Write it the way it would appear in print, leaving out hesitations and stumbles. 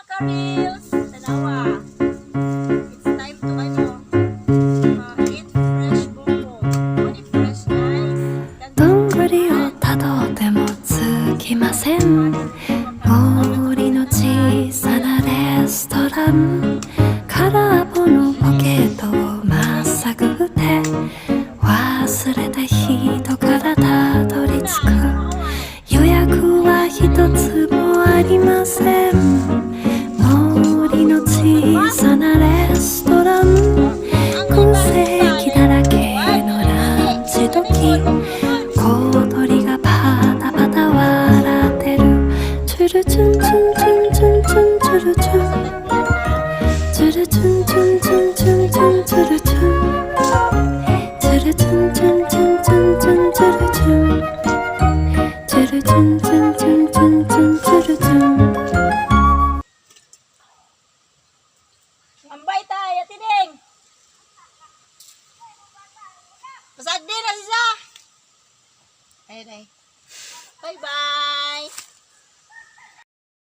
ka-reels. Tanawa. It's time to eat fresh bonbon. Only fresh guys. どんぐりをたどってもつきません。森の小さなレストラン、空っぽのポケットをまっさぐって忘れた人からたどり着く。予約は一つもありません。森の小さなレストラン、空席だらけのランチ時、小鳥がパタパタ笑ってる。チュルチュンチュンチュンチュンチュンチュルチュン、チュルチュンチュンチュンチュンチュンチュルチュン、チュルチュンチュンチュンチュンチュンチュルチュン、チュルチュンチュンチュンチュンチュンチュルチュン。Ambay tayo, Tiding. Pasad din na siya. Ay. Bye-bye.